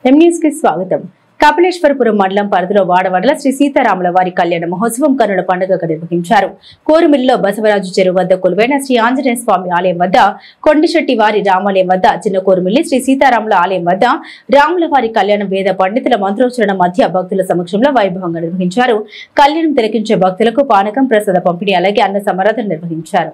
M news కి స్వాగతం. కపిలేశ్వరపురం మండలం పరిధిలో వాడవడల శ్రీ సీతారాముల వారి కళ్యాణ మహోత్సవం కన్నుల పండుగగా నిర్వహించారు. కోరుమిల్లిలో బసవరాజు చెరువు వద్ద కొలువైన శ్రీ ఆంజనేయ స్వామి ఆలయం వద్ద, కొండిశెట్టి వారి రామాలయం వద్ద, చిన్న కోరుమిల్లి శ్రీ సీతారాముల ఆలయం వద్ద రాముల వారి కళ్యాణం వేద పండితుల మంత్రోచ్చరణ మధ్య భక్తుల సమక్షంలో వైభవంగా నిర్వహించారు. కళ్యాణం తిలకించే భక్తులకు పానకం, ప్రసాద పంపిణీ అలాగే అన్న సమరాధన నిర్వహించారు.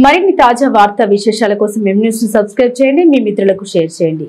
మరిన్ని తాజా వార్తా విశేషాల కోసం ఎం న్యూస్ ను సబ్స్క్రైబ్ చేయండి, మీ మిత్రులకు షేర్ చేయండి.